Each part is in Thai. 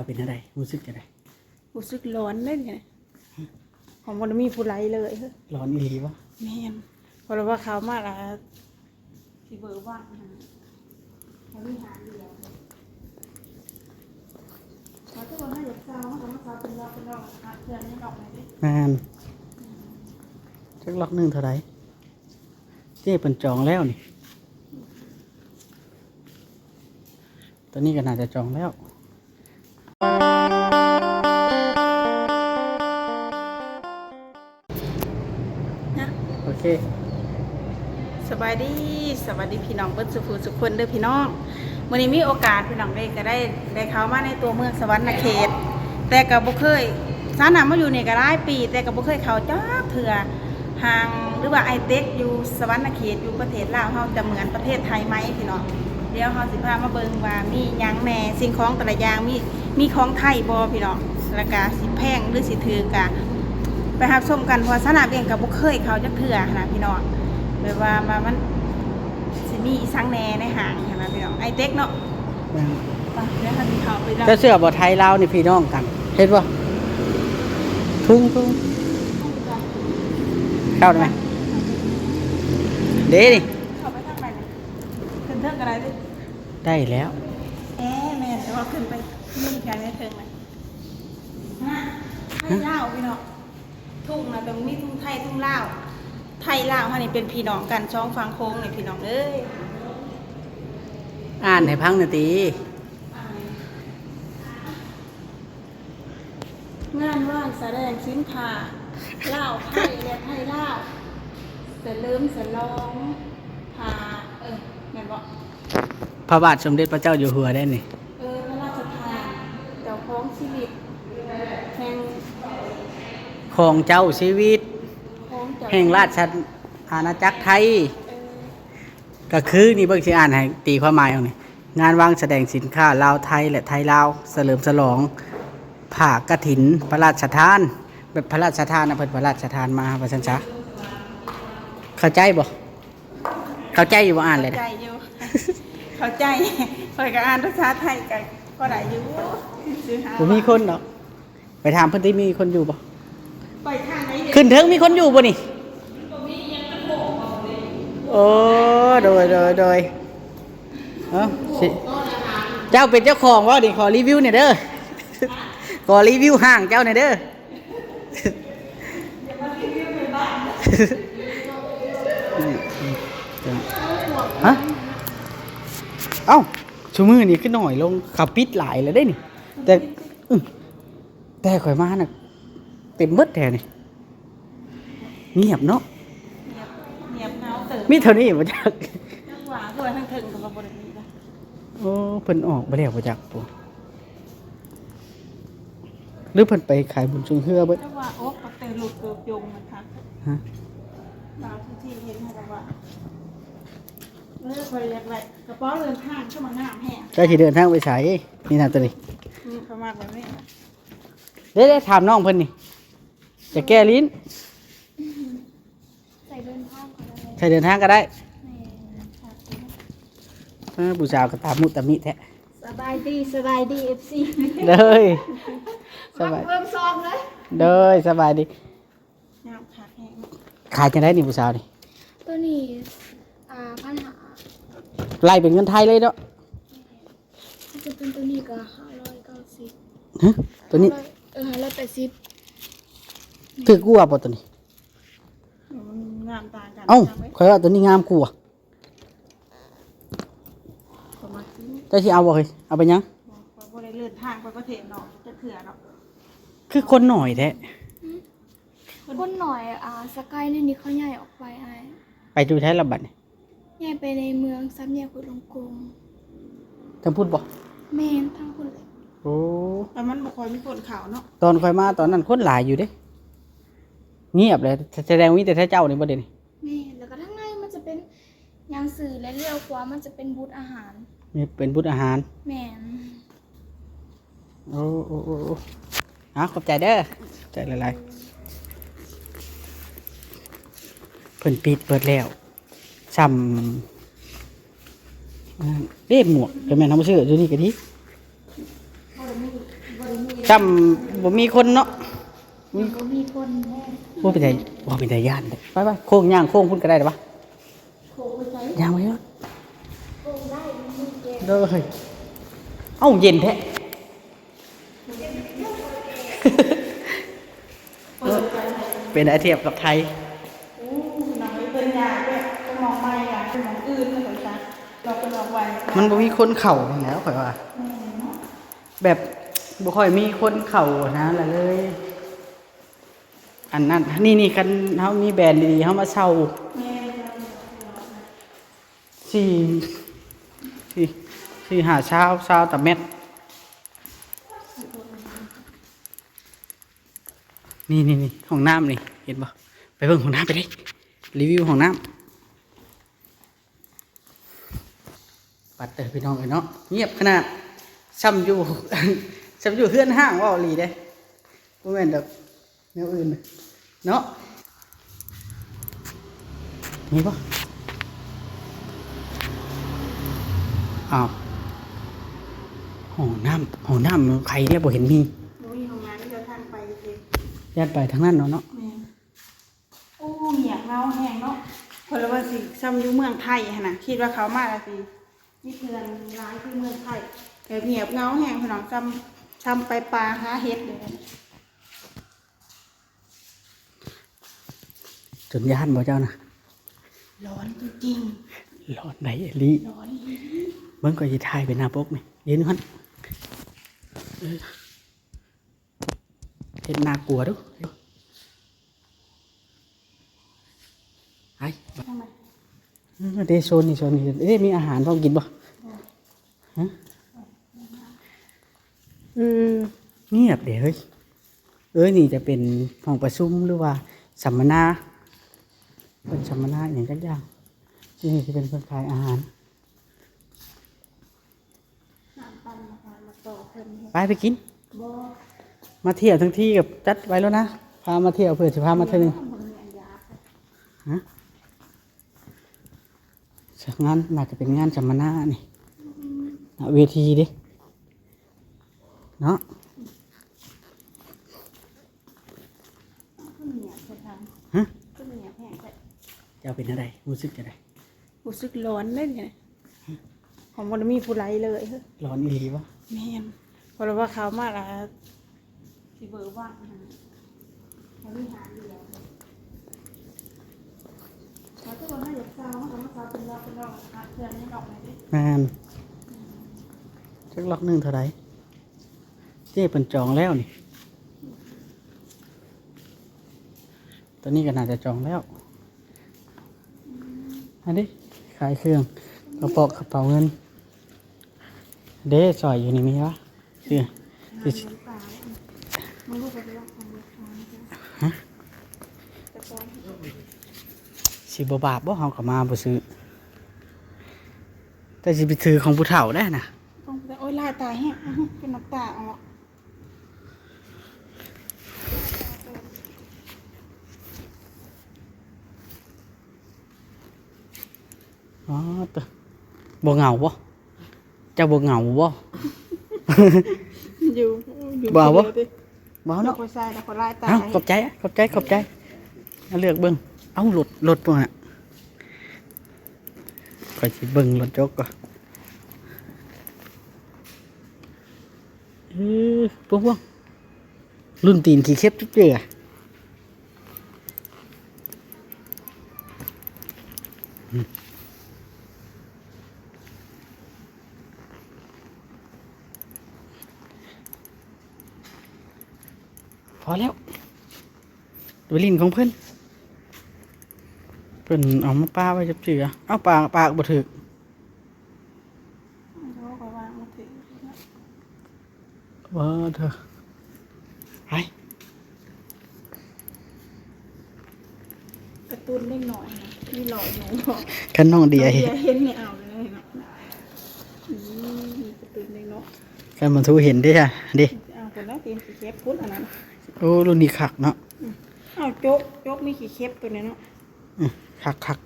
เป็นอะไรรู้สึกจะได้รู้สึกร้อนเลยไงของมันมีผู้ไรเลยร้อนอีหลีวะแม่นเพราะว่าเขามาละที่เบอร์ว่างเขาไม่หาเดียวเขาจะบอกให้หยุดเศร้าเขาบอกว่าเป็นรอบเพื่อนให้ดอกไหนดิงานจักล็อกหนึ่งเท่าไรเจ๊เป็นจองแล้วนี่ตอนนี้ก็น่าจะจองแล้วโอเคสบายดีสวัสดีพี่น้องเบิ้ลสุขสุขคนเด้อพี่น้องวันนี้มีโอกาสพี่น้องได้เข้ามาในตัวเมืองสวรรณเขตแต่กับบุเคยสานำมาอยู่นี่ก็ได้ปีแต่กับบุเคยเขาจ้าเถื่อห่างหรือว่าไอเต็กอยู่สวรรณเขตอยู่ประเทศลาวเขาจะเหมือนประเทศไทยไหมพี่น้องเดี๋ยวเขาสิพามาเบิ่งว่ามียังแหน่สิ่งของแต่ละอย่างมีของไทยบอพี่น้องราคาสิแพงหรือสิถือกะไปหาชมกันเพราะสนามเองกับบุเคยเขาจะเถื่อนะพี่น้องแบบว่ามันสิมีสังแหน่ในห่างนะพี่น้องไอเต็กเนาะเดี๋ยวเขาสิเขาไปจะเสื้อบ่ไทยลาวนี่พี่น้องกันเห็นป่ะทุ่งเข้าได้ไหมเด้ดิเขาไปทางไหนขึ้นเทิงอะไรดิได้แล้วแม่แต่ว่าขึ้นไปนี่แค่ไม่เทิงเลยไทยลาวพี่น้องทุ่งนะตรงนี้ทุ่งไทยทุ่งลาวไทยลาวค่ะนี่เป็นพี่น้องกันช่องฟังโค้งนี่พี่น้องเอ้ยอ่านให้พังหน่อยตีงานว่างแสดงสินค้าลาวไทยและไทยลาวเสริมสลองพาแม่นบอกพระบาทสมเด็จพระเจ้าอยู่หัวได้นี่พระราชทานเจ้าของชีวิตแห่งของเจ้าชีวิตแห่งราชอาณาจักรไทยก็คือนี่เบิ่งสิอ่านให้ตีความหมายเอานี่งานวางแสดงสินค้าลาวไทยและไทยลาวเฉลิมฉลองผ่ากฐินพระราชทานแบบพระราชทานนะเพิ่นพระราชทานมาว่าซั่นซะเข้าใจบ่เข้าใจอยู่บ่อ่านเลยเข้าใจอยู่เข้าใจคอยก็อ่านภาษาไทยก็ได้อยู่บ่มีคนดอกไปถามเพิ่นสิมีคนอยู่บ่ไปทางไหนขึ้นเทิงมีคนอยู่บ่นี่โอ้โดยสิเจ้าเป็นเจ้าของว่าดิขอรีวิวหน่อยเด้อขอรีวิวห้างเจ้าหน่อยเด้อฮะเอ้าชูมือนี่ขึ้นหน่อยลงขับปิดหลายเลยได้นี่แต่ข่อยมาน่ะเต็มมืดแท้นี่เงียบเนาะเงียบเงาตื่นมีเท่านี้บ่จักหวานด้วยทั้งถึงกับบ่ได้มีนะโอ้เพิ่นออกบ่แล้วบ่จักปู่หรือเพิ่นไปขายบุญชงเฮือเบิดแต่ว่าโอ๊กเตลุดเกือบยงมันค่ะฮะบางที่เห็นให้แต่ว่าคอยเรียกไรกระเป๋าเดินทางเข้ามางามแห้งก็สิเดินทางไปไสนี่น่ะตัวนี้ประมาณแบบนี้เด้ถามน้องเพิ่นนี่จะแก้ลิ้นใส่เดินทางก็ได้ใส่เดินทางก็ได้ผู้สาวก็ตามมุตะมิแท้สบายดีFC เลยสบายเริ่มซ้อมเลยเลยสบายดีงามขาดแห้งขายจังได๋นี่ผู้สาวนี่ตัวนี้ปัญหาไล่เป็นเงินไทยเลยเนาะจะเป็นตัวนี้ก็590ฮะตัวนี้580ถือกลัวบ่ตัวนี้งามต่างกันเอ้าข่อยว่าตัวนี้งามกว่าเจ้าสิเอาบ่เฮ้ยเอาไปยังบ่ได้เลื่อนทางไปประเทศเนาะจะเถื่อเนาะคือคนหน่อยแท้คนหน่อยสกายนี่เขาใหญ่ออกไปไปดูใช้ระบัดนี่ใหญ่ไปในเมืองซ้ำแยกขุดลงกงทำพูดบ่แม่นทั้งคนเลยโอ้แต่มันบ่ค่อยมีคนข่าวเนาะตอนข่อยมาตอนนั้นคนหลายอยู่เด้เงียบเลยแสดงว่ามีแต่เจ้านี่บ่เด้นี่แม่แล้วก็ข้างในมันจะเป็นยังสื่อและเลี้ยวขวามันจะเป็นบูธอาหารนี่เป็นบูธอาหารแม่นโอ้ขอบใจเด้อใจหลายๆเพิ่นปิดเปิดแล้วซ้ำหมวกเป็นแม่นทำซื้ออยู่นี่ก็ดี จำบ่มีคนเนาะ ก็มีคนแน่ บ่เป็นไดบ่เป็นไดย่านเด้อไปๆโค้งย่างโค้งพุ่นก็ได้เด้อปะ โคไปใช้ ย่างไว้เนาะ โคได้มันมีเกม เด้อเฮ้ยเอ้าเย็นแท้ เป็นไอเทียบกับไทย โอ้หนังเป็นยาด้วยก็มองไม่อ่ะเป็นมองอื่นนะข่อยจ้ะเราเป็นออกไว้ มันบ่มีคนเข่าอย่างแล้วข่อยว่า แบบบ่ค่อยมีคนเข่านะละเลย อันนั้นนี่คันเฮามีแบรนด์ดีๆเฮามาเช่าสี่หาเช้าต่อเม็ดนี่ห้องน้ำนี่เห็นบ่ไปเบิ่งห้องน้ำไปดิรีวิวห้องน้ำปัดเตอพี่น้องเอ้ยเนาะเงียบขนาดซ้ำอยู่ ซ้ำอยู่เฮือนห้างว่าอีหลีเด้บ่แม่นดอกแนวอื่นน่ะเนาะมีบ่อ้าวห้องน้ำใครเนี่ยบ่เห็นมี ดูอยู่ห้องน้ำจะทางไปสิ ญาติไปทางนั้นเนาะ แม่โอ้เหี่ยเงาแห้งเนาะเพราะว่าสิซ้ำอยู่เมืองไทยหั่นน่ะคิดว่าเขามาแล้วสิมีเพื่อนร้ายที่เมืองไทยแต่เหี่ยเงาแห้งพี่น้องซ้ำไปปลาหาเห็ดเลย จนย่านบ่เจ้านะ ร้อนจริง ร้อนไหนลี ๆร้อน เบิ่งก็สิถ่ายเป็นหน้าปกนี่ยืนหั่นเฮ็ดน่ากลัวเด้อไอ้ ทำไม เด้โซนนี่เด้มีอาหารพร้อมกินบ่ฮะเงียบเด้เฮ้ยนี่จะเป็นห้องประชุมหรือว่าสัมมนาเป็นสัมมนาอย่างจักอย่างนี่สิเป็นคนขายอาหาร น้ำปั่นมาต่อเพิ่น ไปกิน บ่ มาเที่ยวทั้งที่กับจัดไว้แล้วนะพามาเที่ยวเพื่อจะพามาเที่ยวนึง บ่มีอันยา ฮะงานน่าจะเป็นงานสัมมนานี่เวทีดิเนาะ ก็มีอ่ะเพิ่นท ฮะ ำก็มีอ่ะแห้งไป จะเอาเป็นอะไรรู้สึกจะได้ รู้สึกร้อนเลยไงของบ่ได้มีผู้ไรเลยเฮ้ย ร้อนอีหลีวะ แม่นเพราะว่าเขามาละสิเบอร์ว่างนะเขามีหาเดียวเขาจะบอกให้หยกเช้าเขามาเช้าเป็นรอบหาเพื่อนให้ดอกไหนดิ งานจักล็อกหนึงเท่าไหร่เจ๊เป็นจองแล้วนี่ตอนนี้ก็น่าจะจองแล้วอันนี้ขายเครื่องกระเป๋าเงินเด้ซอยอยู่นี่มีวะเสื้อ น้ำปลาไม่รู้ไปว่าของลูกค้าจะฟ้อง สิบบาทบ่เฮาก็มาบ่ซื้อแต่สิไปซื้อของผู้เฒ่าได้น่ะ ต้องไปโอ้ยลายตายแห้งเป็นน้ำตาออก อ๋อตัวบ่เหงาบ่เจ้าบ่เหงาบ่ อยู่ บ่าวะ ดิ บ่ เนาะ เนาะ คนใส่แต่คนลายตาย เอ้าขอบใจเอาเลือกเบิ่งเอ้ารถบ่ฮะข่อยสิเบิ่งรถจกก่อนพวกรุ่นตีนขี้เข็บจุ๊บเจือพอแล้วตัวลิ้นของเพิ่นเอามาป้าไว้จับเจือเอาปากบ่ถึก เขาก็วางมาถึง ว่าเถอะไป กระตุ้นเล็กหน่อยนะมีหล่อหนู กันน้องเดีย เห็นไม่เอาเลยเนาะกระตุ้นเล็กเนาะ กันมันทูเห็นดิจ้ะดิ เอาคนละตีนขี้เข็บพุ้นอันนั้น โอ้รุ่นนี้คักเนาะ เอาโจ๊กมีขี้เข็บตัวนี้เนาะ คัก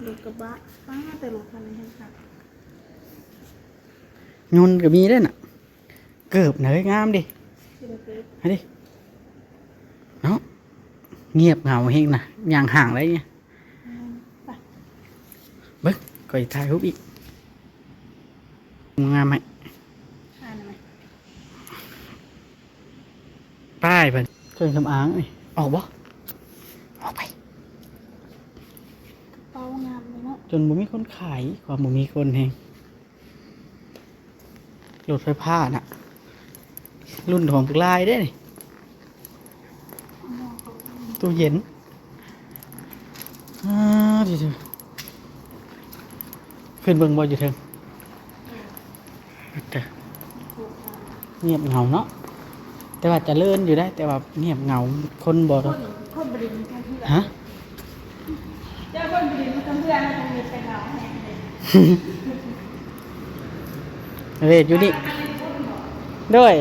รถกระบะป้าแต่รถคันนี้ค่ะ ยนต์ก็มีได้น่ะ เกือบเนยงามดิ คือมันคือ ให้ดิเนาะเงียบเหงาเฮงนะอย่างห่างไรเนี่ย ไป เบิ้งก็อีกถ่ายรูปอีกงามไหม อ่านไหม ป้ายเพิ่นเครื่องสำอางนี่ออกบ่ออกไป เป้างามเลยเนาะ จนบ่มีคนขายความบ่มีคนเฮงรถไฟฟ้าน่ะ รุ่นของลายได้นี่ตู้เย็นดีจังขึ้นเบิ่งบ่อยู่เทิงแต่เงียบเหงาเนาะแต่ว่าเจะเลื่อนอยู่ได้ แต่ว่าเงียบเหงาคนบ่ คนบริณกันที่ ฮะ เจ้าคนบริณมันเพื่อนมันมีเป็นเงาแห้งเลย เวทอยู่นี่ด้วย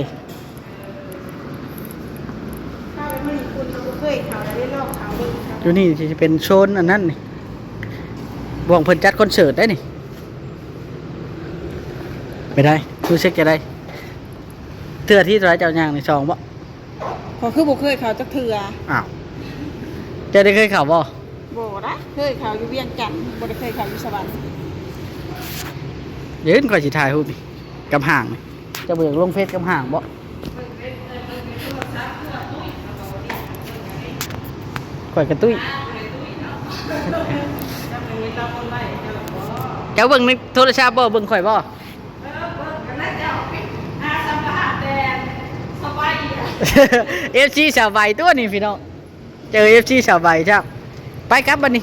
ถ้าเป็นบริณคุณเราเคยเขาได้ลอกเขาเลย อยู่นี่จะเป็นโซนอันนั้นนี่บวงเพิ่นจัดคอนเสิร์ตได้นี่ไปได้รู้สึกจะได้เทื่อที่ร้ายเจ้าย่างในซองบ่ พอคือบุเคยเขาจะเถื่อ อ้าวจะได้เคยข่าวบ่ โบนะเคยเขาอยู่เวียงจันทร์บ่ได้เคยเขาอยู่สวรรค์ ยืนก่อนสิถ่ายรูปนี่กับห่างนี่จะเบิกลงเฟซกับห่างบ่ข่อยกระตุ้ยเจ้าเบิ่งในโทรศัพท์บ่เบิ่งข่อยบ่ เอฟซีสาวใบตัวนี่พี่น้องเจอเอฟซีสาวใบจ้าไปครับบัดนี้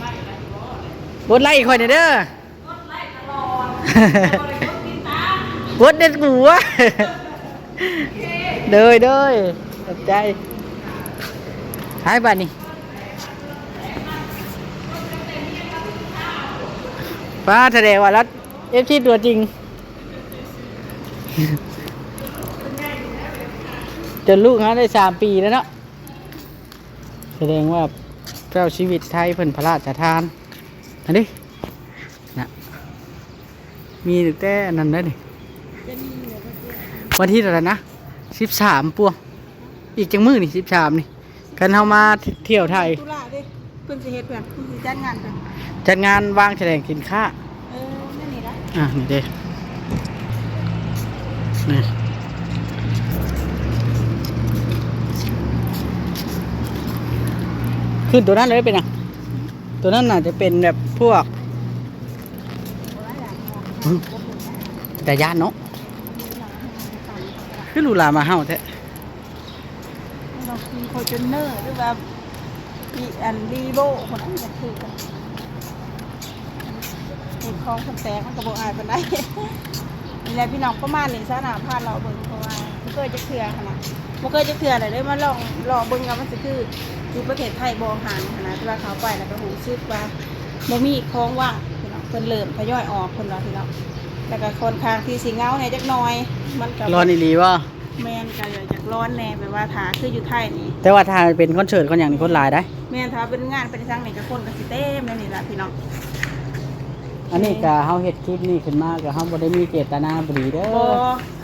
กดไลค์ข่อยหน่อยเด้อกดเด็ดหัวเด้อขอบใจหายบัดนี้ฟ้าแสดงว่ารัดเอฟซีตัวจริงจนลูกเขาได้3 ปีแล้วเนาะแสดงว่าเจ้าชีวิตไทยเพิ่นพระราชทานอันนี้นะมีแต่นั่นได้ดิวันที่เท่าไหร่นะ13ปัวอีกจังมื้อนี่13นี่กันเฮามาเที่ยวไทย ตุลาดิเพิ่นสิเฮ็ดเพิ่นสิจัดงานเพิ่น จัดงานวางแสดงสินค้า นั่นนี่ละ นี่เด้นี่ขึ้นตัวนั้นเลยเป็นอ่ะตัวนั้นน่าจะเป็นแบบพวกแต่ยานเนาะคือลูลามาเฮาแท้ เรามีโคจนเนอร์หรือว่ามีอันรีโบคนนั้นจะคือกันเห็นคลองคนแตกมันก็บอกอายคนได้นี่แหละพี่น้องประมาณนี้ซะหนาพาเราเบิ่งเพราะว่าบ่เคยจะเคลือขนาดบ่เคยจะเคลือเลยมาลองเบิ่งกันมันสิคืออยู่ประเทศไทยบ่ห่างขนาดที่ว่าเขาไปแล้วก็หูซึกว่าบ่มีคลองว่างพี่น้องเพิ่นเริ่มทยอยออกเพิ่นว่าพี่น้องแล้วก็คนข้างที่สิเงาเนี่ยจักหน่อยมันก็ ร้อนอีหลีว่า แม่นก็อยากร้อนแน่แบบว่าถ้าคืออยู่ไทยนี่ แต่ว่าถ้าเป็นคอนเสิร์ตคนอย่างนี้คนหลายได้ แม่นถ้าเป็นงานเป็นทางไหนก็คนก็สิเต็มเลยนี่ล่ะพี่น้อง อันนี้ก็เฮาเฮ็ดคลิปนี้ขึ้นมาก็เฮาบ่ได้มีเจตนาบ่ดีเด้อ บ่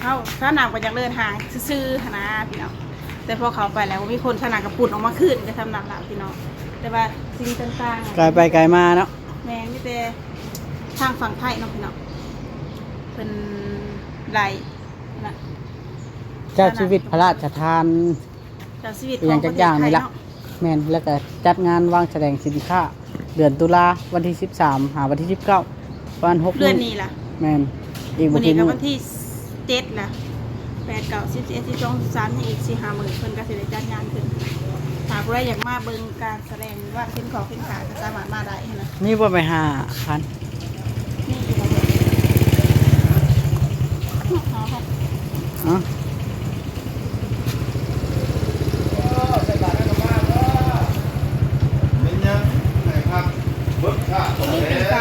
เฮาถ้าหนักก็อยากเดินทางซื่อๆหั้นนะพี่น้องแต่พอเขาไปแล้วมีคนขนาดกระปุ่นออกมาขึ้นก็ทำหนักแล้วพี่น้องแต่ว่าสิ่งต่างๆ ไกลไปไกลมาเนาะ แม่มีแต่ทางฝั่งไทยเนาะพี่น้องเป็นไหลนะ เจ้าชีวิตพระราชทาน เจ้าชีวิต อย่างจักอย่างนี่ล่ะ เา แม่นแล้วก็จัดงานวางแสดงสินค้า เดือนตุลาวันที่13หาวันที่19ประมาณ6 เดือนนี้ล่ะ แม่นอีกบ่ วัน ถึ นี้ ง ก็วันที่7ล่ะ8 9 10 11 12 13ยังอีก4-5 มื้อเพิ่นก็สิได้จัดงานขึ้นถ้าผู้ใดอยากมาเบิ่งการแสดงว่าขึ้นของขึ้นขาก็สามารถมาได้นะ นี่บ่ไป5,000 นี่คือเรา อ๋อ เป็นยังไงครับเบิกค่าของแท้ไ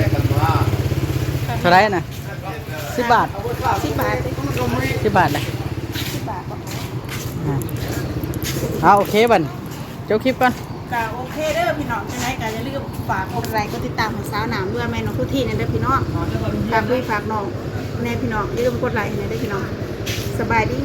ด้กันว่า เท่าไหร่น่ะ10 บาท 10 บาทก็มันลงมา 10 บาทเลย 10 บาท เอาโอเคบัดเจ้าคลิปก่อน ก็โอเคเด้อพี่น้องจังได๋ก็อย่าลืมฝากกดไลค์กดติดตามให้สาวหนามด้วยแม่น้องทุกที่นั่นเด้อพี่น้องฝากด้วยฝากน้องแน่พี่น้องอย่าลืมกดไลค์ให้หน่อยเด้อพี่น้องสบายดี